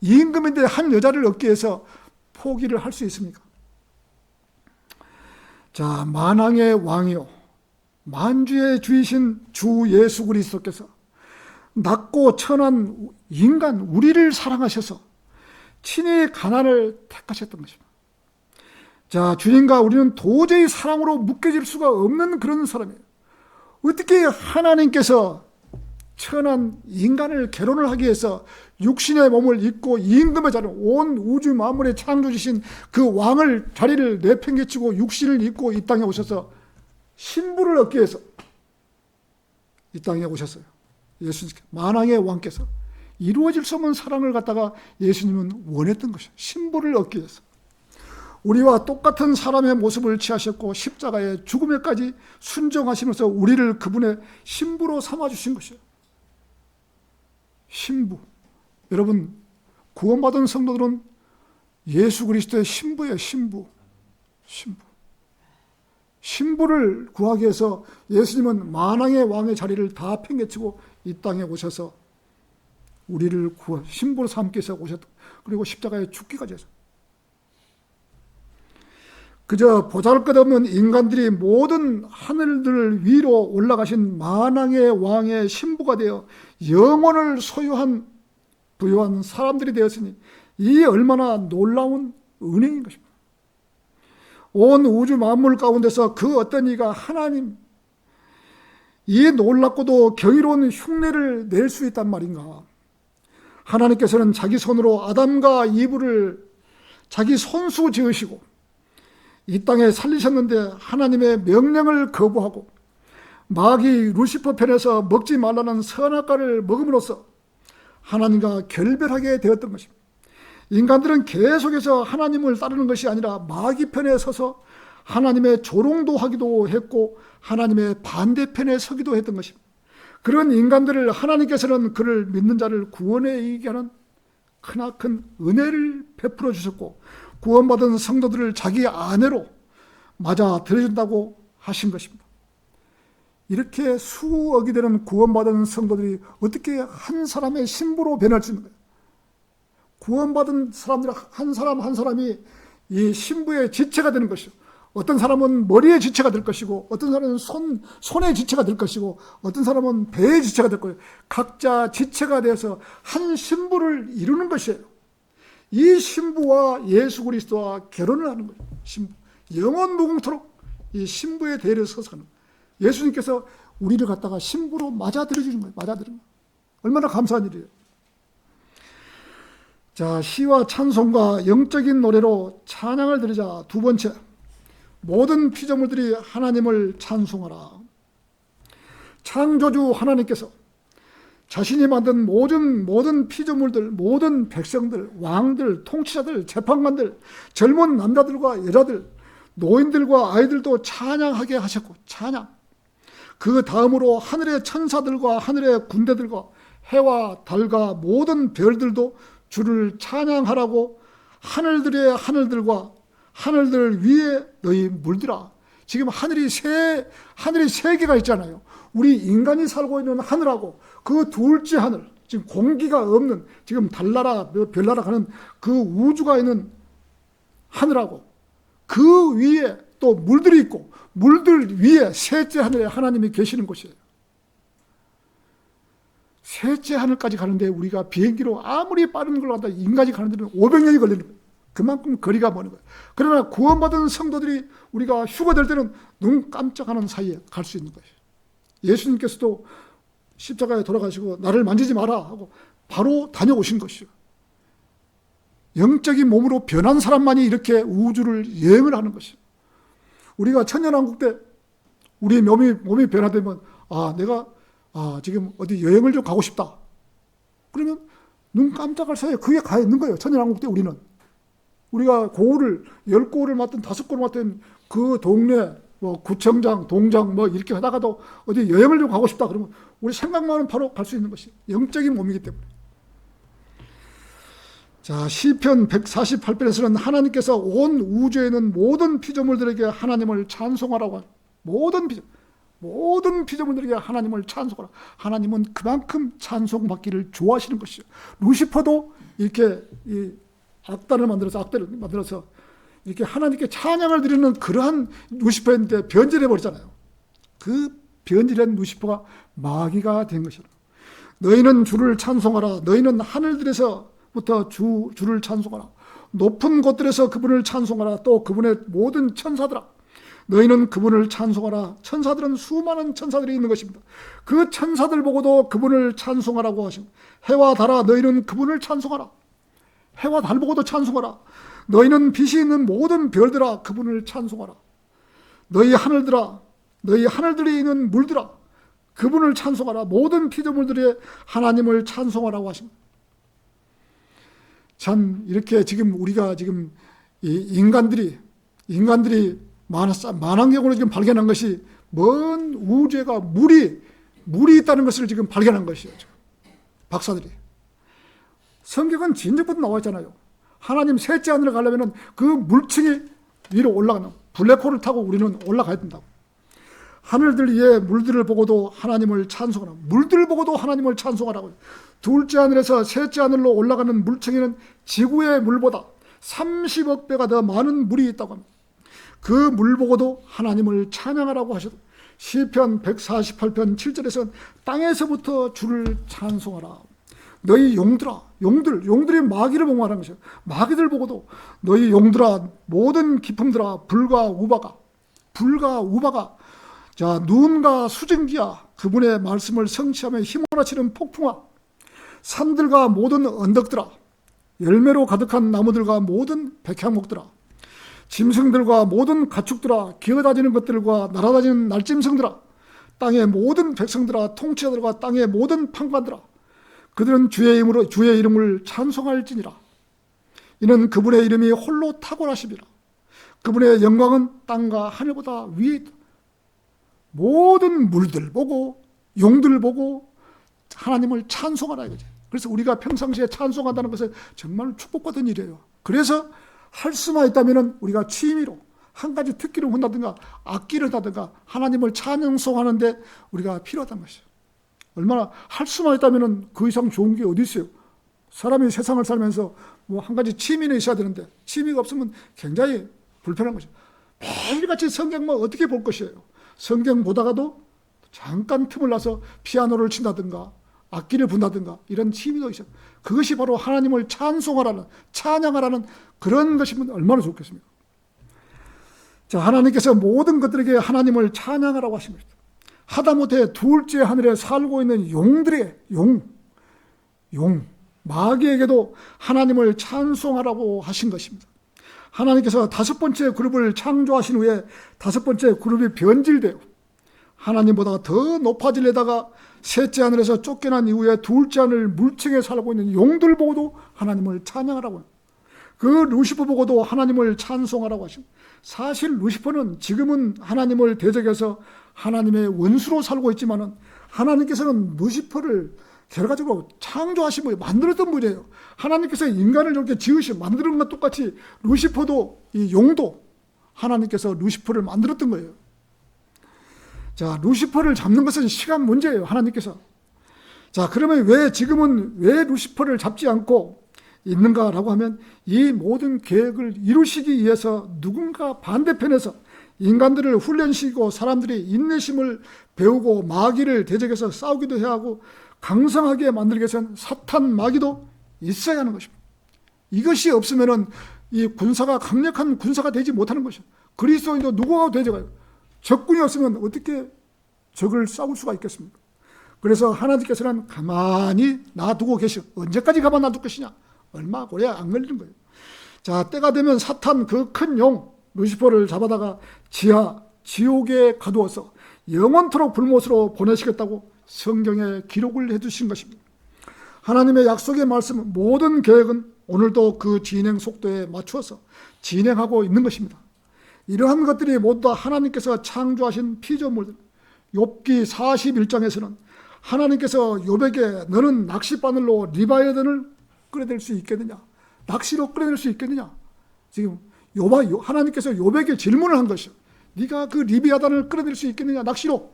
임금인데 한 여자를 얻기 위해서 포기를 할 수 있습니까? 자, 만왕의 왕이요 만주의 주이신 주 예수 그리스도께서 낮고 천한 인간 우리를 사랑하셔서 친히 가난을 택하셨던 것입니다. 자, 주님과 우리는 도저히 사랑으로 묶여질 수가 없는 그런 사람이에요. 어떻게 하나님께서 천한 인간을 결혼을 하기 위해서 육신의 몸을 입고 임금의 자리, 온 우주 만물의 창조주신 그 왕을 자리를 내팽개치고 육신을 입고 이 땅에 오셔서 신부를 얻기 위해서 이 땅에 오셨어요. 예수님께, 만왕의 왕께서 이루어질 수 없는 사랑을 갖다가 예수님은 원했던 것이에요. 신부를 얻기 위해서. 우리와 똑같은 사람의 모습을 취하셨고 십자가의 죽음에까지 순종하시면서 우리를 그분의 신부로 삼아주신 것이에요. 신부. 여러분, 구원받은 성도들은 예수 그리스도의 신부예요. 신부. 신부를 구하기 위해서 예수님은 만왕의 왕의 자리를 다 팽개치고 이 땅에 오셔서 우리를 신부로 삼기 위해서 오셨다. 그리고 십자가에 죽기까지 했어요. 그저 보잘것없는 인간들이 모든 하늘들 위로 올라가신 만왕의 왕의 신부가 되어 영혼을 부여한 사람들이 되었으니 이 얼마나 놀라운 은혜인 것입니다. 온 우주 만물 가운데서 그 어떤 이가 하나님, 이 놀랍고도 경이로운 흉내를 낼 수 있단 말인가. 하나님께서는 자기 손으로 아담과 이브를 자기 손수 지으시고 이 땅에 살리셨는데 하나님의 명령을 거부하고 마귀 루시퍼 편에서 먹지 말라는 선악과를 먹음으로써 하나님과 결별하게 되었던 것입니다. 인간들은 계속해서 하나님을 따르는 것이 아니라 마귀 편에 서서 하나님의 조롱도 하기도 했고 하나님의 반대편에 서기도 했던 것입니다. 그런 인간들을 하나님께서는 그를 믿는 자를 구원에 이르게 하는 크나큰 은혜를 베풀어 주셨고 구원받은 성도들을 자기 아내로 맞아 들여준다고 하신 것입니다. 이렇게 수억이 되는 구원받은 성도들이 어떻게 한 사람의 신부로 변할 수 있는 거예요? 구원받은 사람들 한 사람 한 사람이 이 신부의 지체가 되는 것이요. 어떤 사람은 머리의 지체가 될 것이고 어떤 사람은 손의 지체가 될 것이고 어떤 사람은 배의 지체가 될 거예요. 각자 지체가 되어서 한 신부를 이루는 것이에요. 이 신부와 예수 그리스도와 결혼을 하는 거예요. 신부. 영원 무궁토록 이 신부의 대를 서서 하는 거예요. 예수님께서 우리를 갖다가 신부로 맞아들여주는 거예요. 맞아들이는 거예요. 얼마나 감사한 일이에요. 자, 시와 찬송과 영적인 노래로 찬양을 드리자. 두 번째, 모든 피조물들이 하나님을 찬송하라. 창조주 하나님께서 자신이 만든 모든 피조물들, 모든 백성들, 왕들, 통치자들, 재판관들, 젊은 남자들과 여자들, 노인들과 아이들도 찬양하게 하셨고, 찬양. 그 다음으로 하늘의 천사들과 하늘의 군대들과 해와 달과 모든 별들도 주를 찬양하라고 하늘들의 하늘들과 하늘들 위에 너희 물들아. 지금 하늘이 세 개가 있잖아요. 우리 인간이 살고 있는 하늘하고 그 둘째 하늘, 지금 공기가 없는 지금 달나라 별나라 가는 그 우주가 있는 하늘하고 그 위에 또 물들이 있고 물들 위에 셋째 하늘에 하나님이 계시는 곳이에요. 셋째 하늘까지 가는데 우리가 비행기로 아무리 빠른 걸 갖다 인간이 가는 데는 500년이 걸리는 거예요. 그만큼 거리가 먼 거예요. 그러나 구원받은 성도들이 우리가 휴가 될 때는 눈 깜짝하는 사이에 갈 수 있는 거예요. 예수님께서도 십자가에 돌아가시고 나를 만지지 마라 하고 바로 다녀오신 것이요. 영적인 몸으로 변한 사람만이 이렇게 우주를 여행을 하는 것이요. 우리가 천년왕국 때 우리 몸이 변화되면 내가 지금 어디 여행을 좀 가고 싶다. 그러면 눈 깜짝할 사이에 그게 가 있는 거예요. 천연왕국 때 우리는. 우리가 고을을 10고을을 맡든 5고을을 맡든 그 동네 뭐 구청장, 동장 뭐 이렇게 하다가도 어디 여행을 좀 가고 싶다 그러면 우리 생각만은 바로 갈 수 있는 것이 영적인 몸이기 때문에. 자, 시편 148편에서는 하나님께서 온 우주에 있는 모든 피조물들에게 하나님을 찬송하라고 하죠. 모든 피조물들에게 하나님을 찬송하라. 하나님은 그만큼 찬송받기를 좋아하시는 것이죠. 루시퍼도 이렇게 이 악단을 만들어서 이렇게 하나님께 찬양을 드리는 그러한 루시퍼인데 변질해 버리잖아요. 그 변질한 루시퍼가 마귀가 된 것이라. 너희는 주를 찬송하라. 너희는 하늘들에서부터 주를 찬송하라. 높은 곳들에서 그분을 찬송하라. 또 그분의 모든 천사들아, 너희는 그분을 찬송하라. 천사들은 수많은 천사들이 있는 것입니다. 그 천사들 보고도 그분을 찬송하라고 하십니다. 해와 달아, 너희는 그분을 찬송하라. 해와 달 보고도 찬송하라. 너희는 빛이 있는 모든 별들아, 그분을 찬송하라. 너희 하늘들아, 너희 하늘들에 있는 물들아, 그분을 찬송하라. 모든 피조물들이 하나님을 찬송하라고 하십니다. 참 이렇게 지금 우리가 지금 이 인간들이 만환경으로 지금 발견한 것이 먼 우주에가 물이 있다는 것을 지금 발견한 것이죠. 박사들이. 성경은 진작부터 나와 있잖아요. 하나님 셋째 하늘에 가려면 그 물층이 위로 올라가는 블랙홀을 타고 우리는 올라가야 된다고. 하늘들 위에 물들을 보고도 하나님을 찬송하라. 물들을 보고도 하나님을 찬송하라고. 둘째 하늘에서 셋째 하늘로 올라가는 물층에는 지구의 물보다 30억 배가 더 많은 물이 있다고 합니다. 그 물 보고도 하나님을 찬양하라고 하셔도 시편 148편 7절에서는 땅에서부터 주를 찬송하라. 너희 용들이 마귀를 봉하라는 것이에요. 마귀들 보고도 너희 용들아, 모든 기품들아, 불과 우바가 자, 눈과 수증기야, 그분의 말씀을 성취하며 휘몰아치는 폭풍아, 산들과 모든 언덕들아, 열매로 가득한 나무들과 모든 백향목들아, 짐승들과 모든 가축들아, 기어다니는 것들과 날아다니는 날짐승들아, 땅의 모든 백성들아, 통치자들과 땅의 모든 판관들아, 그들은 주의 이름을 찬송할지니라. 이는 그분의 이름이 홀로 탁월하심이라. 그분의 영광은 땅과 하늘보다 위에 있다. 모든 물들 보고 용들 보고 하나님을 찬송하라 이거지. 그래서 우리가 평상시에 찬송한다는 것은 정말 축복받은 일이에요. 그래서 할 수만 있다면 우리가 취미로 한 가지 특기를 한다든가 악기를 한다든가 하나님을 찬송하는데 우리가 필요하다는 것이죠. 얼마나 할 수만 있다면 그 이상 좋은 게 어디 있어요. 사람이 세상을 살면서 뭐 한 가지 취미는 있어야 되는데 취미가 없으면 굉장히 불편한 것이죠. 매일같이 성경만 어떻게 볼 것이에요. 성경 보다가도 잠깐 틈을 나서 피아노를 친다든가 악기를 분다든가 이런 취미도 있어요. 그것이 바로 하나님을 찬양하라는 그런 것이면 얼마나 좋겠습니까? 자, 하나님께서 모든 것들에게 하나님을 찬양하라고 하십니다. 하다못해 둘째 하늘에 살고 있는 마귀에게도 하나님을 찬송하라고 하신 것입니다. 하나님께서 다섯 번째 그룹을 창조하신 후에 다섯 번째 그룹이 변질되어 하나님보다 더 높아지려다가 셋째 하늘에서 쫓겨난 이후에 둘째 하늘 물층에 살고 있는 용들 보고도 하나님을 찬양하라고 합니다. 그 루시퍼 보고도 하나님을 찬송하라고 하십니다. 사실 루시퍼는 지금은 하나님을 대적해서 하나님의 원수로 살고 있지만은 하나님께서는 루시퍼를 결과적으로 창조하신 분이 만들었던 분이에요. 하나님께서 인간을 이렇게 지으시고 만드는 것 똑같이 루시퍼도 이 용도 하나님께서 루시퍼를 만들었던 거예요. 자, 루시퍼를 잡는 것은 시간 문제예요. 하나님께서. 자, 그러면 지금은 왜 루시퍼를 잡지 않고 있는가라고 하면 이 모든 계획을 이루시기 위해서 누군가 반대편에서 인간들을 훈련시키고 사람들이 인내심을 배우고 마귀를 대적해서 싸우기도 해야 하고 강성하게 만들기 위해서는 사탄 마귀도 있어야 하는 것입니다. 이것이 없으면은 이 강력한 군사가 되지 못하는 것이죠. 그리스도인도 누구하고 대적해요? 적군이 없으면 어떻게 적을 싸울 수가 있겠습니까? 그래서 하나님께서는 가만히 놔두고 계시고 언제까지 가만 놔둘 것이냐? 얼마 오래 안 걸리는 거예요. 자, 때가 되면 사탄 그 큰 용 루시퍼를 잡아다가 지옥에 가두어서 영원토록 불못으로 보내시겠다고 성경에 기록을 해주신 것입니다. 하나님의 약속의 말씀은 모든 계획은 오늘도 그 진행 속도에 맞추어서 진행하고 있는 것입니다. 이러한 것들이 모두 다 하나님께서 창조하신 피조물들. 욥기 41장에서는 하나님께서 욥에게 너는 낚싯바늘로 리바이어던을 끌어낼 수 있겠느냐? 낚시로 끌어낼 수 있겠느냐? 지금 하나님께서 욥에게 질문을 한 것이요. 네가 그 리비아단을 끌어낼 수 있겠느냐? 낚시로.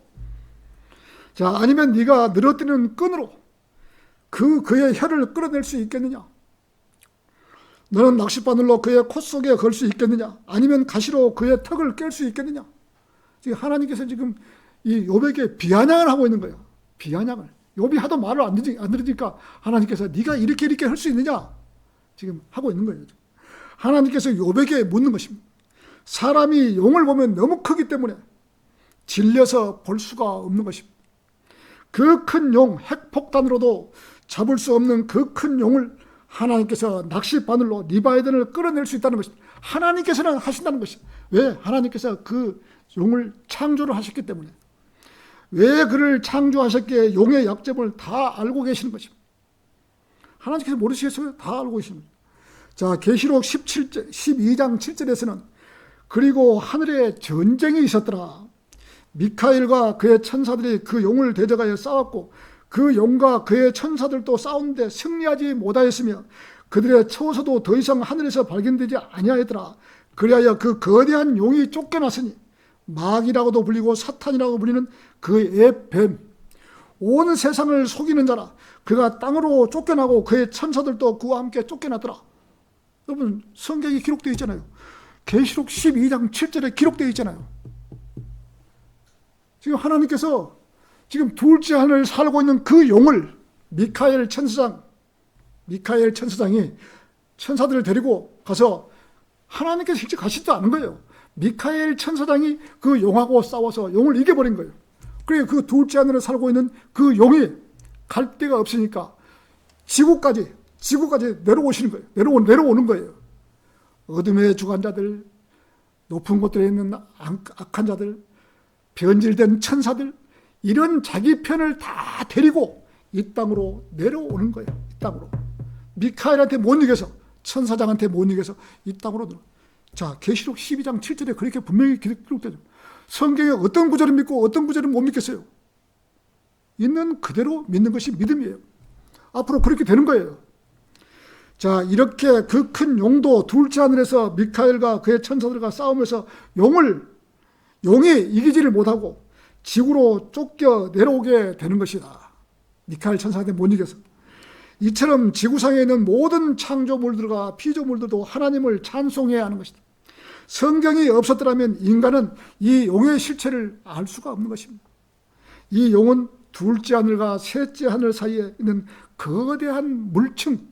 자, 아니면 네가 늘어뜨리는 끈으로 그의 혀를 끌어낼 수 있겠느냐? 너는 낚싯바늘로 그의 콧 속에 걸 수 있겠느냐? 아니면 가시로 그의 턱을 깰 수 있겠느냐? 지금 하나님께서 지금 이 욥에게 비아냥을 하고 있는 거예요. 비아냥을. 욥이 하도 말을 안 들으니까 하나님께서 네가 이렇게 할 수 있느냐? 지금 하고 있는 거예요. 하나님께서 욥에게 묻는 것입니다. 사람이 용을 보면 너무 크기 때문에 질려서 볼 수가 없는 것입니다. 그 큰 용, 핵폭탄으로도 잡을 수 없는 그 큰 용을 하나님께서 낚싯바늘로 리바이던을 끌어낼 수 있다는 것입니다. 하나님께서는 하신다는 것입니다. 왜? 하나님께서 그 용을 창조를 하셨기 때문에. 왜 그를 창조하셨기에 용의 약점을 다 알고 계시는 것입니다. 하나님께서 모르시겠어요? 다 알고 계십니다. 자, 계시록 12장 7절에서는 그리고 하늘에 전쟁이 있었더라. 미카엘과 그의 천사들이 그 용을 대적하여 싸웠고 그 용과 그의 천사들도 싸우는데 승리하지 못하였으며 그들의 처소도 더 이상 하늘에서 발견되지 아니하였더라. 그리하여 그 거대한 용이 쫓겨났으니 마귀라고도 불리고 사탄이라고 불리는 그의 뱀, 온 세상을 속이는 자라. 그가 땅으로 쫓겨나고 그의 천사들도 그와 함께 쫓겨났더라. 여러분, 성경에 기록되어 있잖아요. 계시록 12장 7절에 기록되어 있잖아요. 지금 하나님께서 지금 둘째 하늘을 살고 있는 그 용을 미카엘 천사장이 천사들을 데리고 가서 하나님께서 직접 가시지도 않은 거예요. 미카엘 천사장이 그 용하고 싸워서 용을 이겨버린 거예요. 그래 그 둘째 하늘을 살고 있는 그 용이 갈 데가 없으니까 지구까지 내려오시는 거예요. 내려오는 거예요. 어둠의 주관자들, 높은 곳들에 있는 악한 자들, 변질된 천사들, 이런 자기 편을 다 데리고 이 땅으로 내려오는 거예요. 이 땅으로. 미카엘한테 못 이겨서, 천사장한테 못 이겨서 이 땅으로 들어. 자, 계시록 12장 7절에 그렇게 분명히 기록되죠. 성경에 어떤 구절을 믿고 어떤 구절을 못 믿겠어요? 있는 그대로 믿는 것이 믿음이에요. 앞으로 그렇게 되는 거예요. 자, 이렇게 그 큰 용도 둘째 하늘에서 미카엘과 그의 천사들과 싸우면서 용이 이기지를 못하고 지구로 쫓겨 내려오게 되는 것이다. 미카엘 천사한테 못 이겨서. 이처럼 지구상에 있는 모든 창조물들과 피조물들도 하나님을 찬송해야 하는 것이다. 성경이 없었더라면 인간은 이 용의 실체를 알 수가 없는 것입니다. 이 용은 둘째 하늘과 셋째 하늘 사이에 있는 거대한 물층,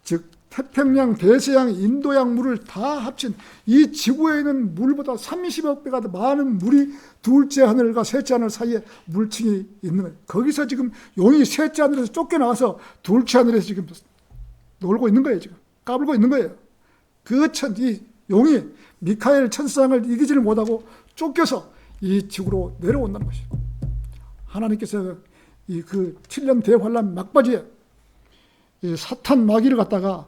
즉 태평양, 대서양, 인도양 물을 다 합친 이 지구에 있는 물보다 30억 배가 더 많은 물이 둘째 하늘과 셋째 하늘 사이에 물층이 있는 거예요. 거기서 지금 용이 셋째 하늘에서 쫓겨나와서 둘째 하늘에서 지금 놀고 있는 거예요. 지금 까불고 있는 거예요. 이 용이 미카엘 천사장을 이기지를 못하고 쫓겨서 이 지구로 내려온다는 것이에요. 하나님께서 그 7년 대환란 막바지에 이 사탄 마귀를 갖다가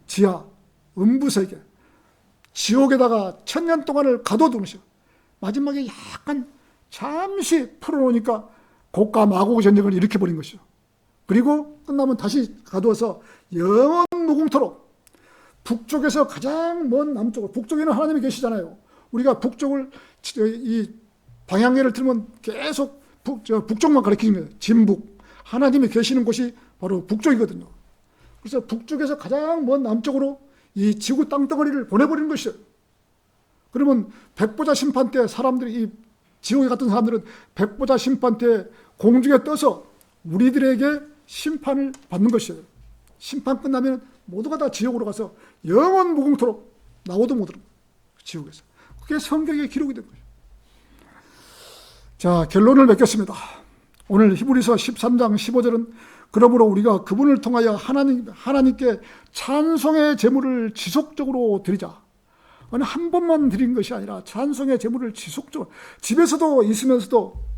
지하, 음부세계, 지옥에다가 1000년 동안을 가둬두는 것이요. 마지막에 약간 잠시 풀어놓으니까 고가 마고 전쟁을 일으켜버린 것이요. 그리고 끝나면 다시 가두어서 영원 무궁토록 북쪽에서 가장 먼 남쪽으로, 북쪽에는 하나님이 계시잖아요. 우리가 북쪽을, 이 방향계를 틀면 계속 북쪽만 가리키는 거예요. 진북. 하나님이 계시는 곳이 바로 북쪽이거든요. 그래서 북쪽에서 가장 먼 남쪽으로 이 지구 땅덩어리를 보내버리는 것이에요. 그러면 백보자 심판 때 사람들이, 이 지옥에 갔던 사람들은 백보자 심판 때 공중에 떠서 우리들에게 심판을 받는 것이에요. 심판 끝나면 모두가 다 지옥으로 가서 영원 무궁토록 나오도 못 들어요. 지옥에서. 그게 성경에 기록이 된 거예요. 자, 결론을 맺겠습니다. 오늘 히브리서 13장 15절은 그러므로 우리가 그분을 통하여 하나님께 찬송의 제물을 지속적으로 드리자. 어느 한 번만 드린 것이 아니라 찬송의 제물을 지속적으로 집에서도 있으면서도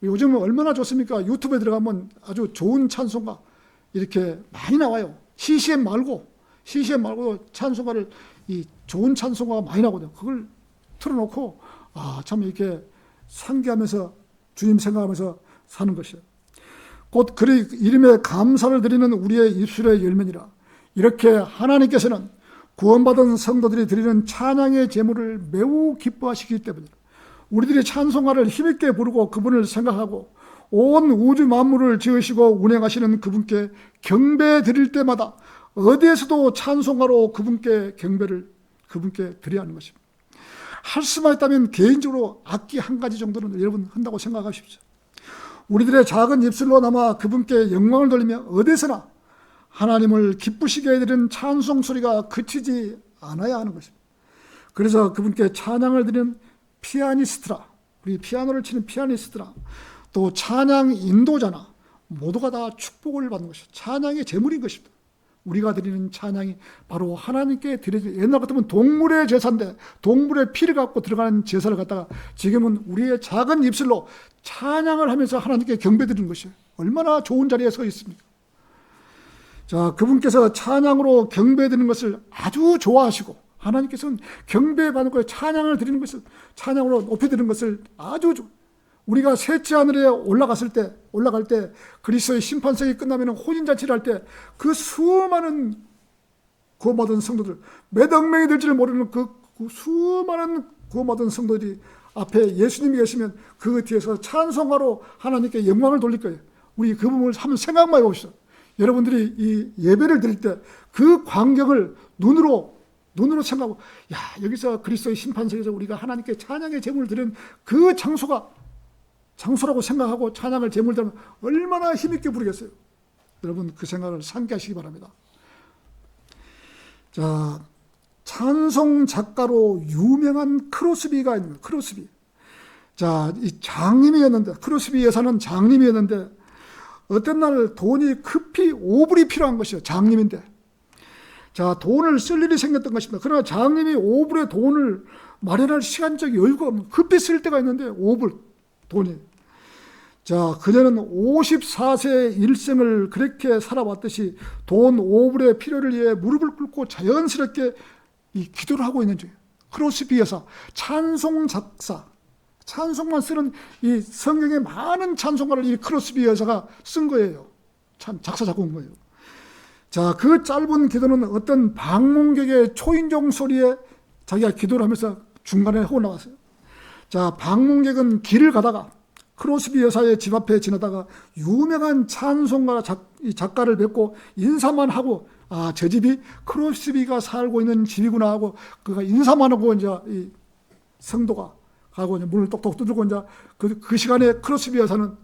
요즘은 얼마나 좋습니까? 유튜브에 들어가면 아주 좋은 찬송가 이렇게 많이 나와요. CCM 말고도 찬송가를 이 좋은 찬송가가 많이 나거든요. 그걸 틀어놓고 참 이렇게 상기하면서 주님 생각하면서 사는 것이에요. 곧 그리 이름에 감사를 드리는 우리의 입술의 열매니라. 이렇게 하나님께서는 구원받은 성도들이 드리는 찬양의 제물을 매우 기뻐하시기 때문이다. 우리들이 찬송가를 힘있게 부르고 그분을 생각하고 온 우주 만물을 지으시고 운행하시는 그분께 경배 드릴 때마다 어디에서도 찬송가로 그분께 드려야 하는 것입니다. 할 수만 있다면 개인적으로 악기 한 가지 정도는 여러분 한다고 생각하십시오. 우리들의 작은 입술로 남아 그분께 영광을 돌리며 어디서나 하나님을 기쁘시게 해드리는 찬송 소리가 그치지 않아야 하는 것입니다. 그래서 그분께 찬양을 드리는 피아니스트라, 우리 피아노를 치는 피아니스트라, 또 찬양 인도자나 모두가 다 축복을 받는 것이죠. 찬양의 제물인 것입니다. 우리가 드리는 찬양이 바로 하나님께 드려진, 옛날 같으면 동물의 제사인데 동물의 피를 갖고 들어가는 제사를 갖다가 지금은 우리의 작은 입술로 찬양을 하면서 하나님께 경배드리는 것이에요. 얼마나 좋은 자리에 서 있습니까? 자, 그분께서 찬양으로 경배드리는 것을 아주 좋아하시고 하나님께서는 경배받는 것에 찬양을 드리는 것을, 찬양으로 높여드리는 것을 아주 우리가 셋째 하늘에 올라갈 때 그리스도의 심판석이 끝나면 혼인잔치를 할 때 그 수많은 구원받은 성도들, 몇 억명이 될지를 모르는 그 수많은 구원받은 성도들이 앞에 예수님이 계시면 그 뒤에서 찬송가로 하나님께 영광을 돌릴 거예요. 우리 그 부분을 한번 생각만 해봅시다. 여러분들이 이 예배를 드릴 때 그 광경을 눈으로 생각하고, 야, 여기서 그리스도의 심판석에서 우리가 하나님께 찬양의 제물을 드리는 그 장소라고 생각하고 찬양을 제물을 드리면 얼마나 힘있게 부르겠어요. 여러분 그 생각을 상기하시기 바랍니다. 자, 찬송 작가로 유명한 크로스비가 있는 거예요. 크로스비. 자, 이 장님이었는데, 크로스비 여사는 장님이었는데 어떤 날 돈이 급히 5불이 필요한 것이에요. 장님인데. 자, 돈을 쓸 일이 생겼던 것입니다. 그러나 장님이 5불의 돈을 마련할 시간적 여유가 없는, 급히 쓸 때가 있는데 5불 돈이. 자, 그녀는 54세의 일생을 그렇게 살아왔듯이 돈 5불의 필요를 위해 무릎을 꿇고 자연스럽게 이 기도를 하고 있는 중이에요. 크로스비 여사, 찬송 작사, 찬송만 쓰는 이 성경의 많은 찬송가를 이 크로스비 여사가 쓴 거예요. 참 작사 작곡한 거예요. 자, 그 짧은 기도는 어떤 방문객의 초인종 소리에 자기가 기도를 하면서 중간에 하고 나왔어요. 자, 방문객은 길을 가다가 크로스비 여사의 집 앞에 지나다가 유명한 찬송가 작가를 뵙고 인사만 하고, 아, 저 집이 크로스비가 살고 있는 집이구나 하고 그가 인사만 하고 이제 이 성도가 가고 이제 문을 똑똑 두들고 이제 그 시간에 크로스비 여사는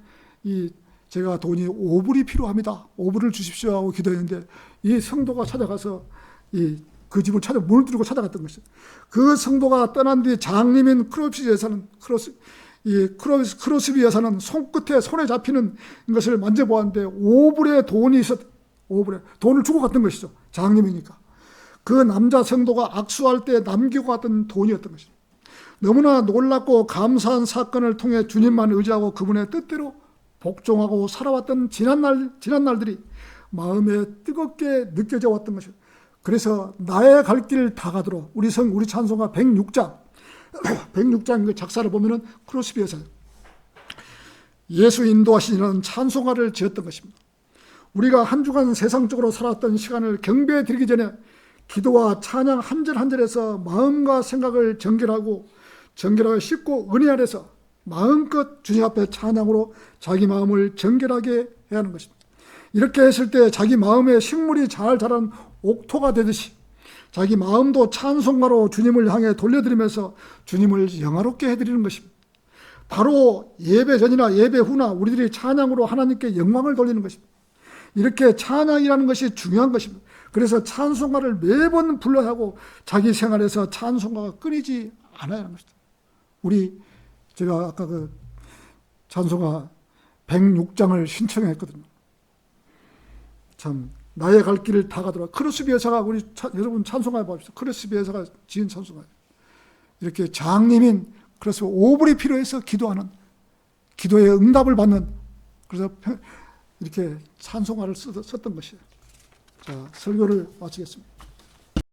제가 돈이 5불이 필요합니다. 5불을 주십시오 하고 기도했는데 이 성도가 찾아가서 그 집을 문을 두드리고 찾아갔던 것이죠. 그 성도가 떠난 뒤 장님인 크로스비 여사는 손끝에 손에 잡히는 것을 만져보았는데 5불의 돈이 있었, 5불의 돈을 주고 갔던 것이죠. 장님이니까. 그 남자 성도가 악수할 때 남기고 갔던 돈이었던 것이죠. 너무나 놀랍고 감사한 사건을 통해 주님만 의지하고 그분의 뜻대로 복종하고 살아왔던 지난 날들이 마음에 뜨겁게 느껴져 왔던 것이죠. 그래서 나의 갈 길 다 가도록 우리 찬송가 106장 그 작사를 보면은 크로스비 여사 예수 인도하시는 찬송가를 지었던 것입니다. 우리가 한 주간 세상적으로 살았던 시간을 경배해 드리기 전에 기도와 찬양 한 절 한 절에서 마음과 생각을 정결하게 씻고 은혜 아래서 마음껏 주님 앞에 찬양으로 자기 마음을 정결하게 해야 하는 것입니다. 이렇게 했을 때 자기 마음에 식물이 잘 자란 옥토가 되듯이 자기 마음도 찬송가로 주님을 향해 돌려드리면서 주님을 영화롭게 해드리는 것입니다. 바로 예배 전이나 예배 후나 우리들이 찬양으로 하나님께 영광을 돌리는 것입니다. 이렇게 찬양이라는 것이 중요한 것입니다. 그래서 찬송가를 매번 불러야 하고 자기 생활에서 찬송가가 끊이지 않아야 하는 것입니다. 제가 아까 그 찬송가 106장을 신청했거든요. 참 나의 갈 길을 다 가더라. 크로스비 여사가 여러분 찬송가 봅시다. 크로스비 여사가 지은 찬송가. 이렇게 장님인 그래서 5불이 필요해서 기도하는 기도의 응답을 받는 그래서 이렇게 찬송가를 썼던 것이에요. 자, 설교를 마치겠습니다.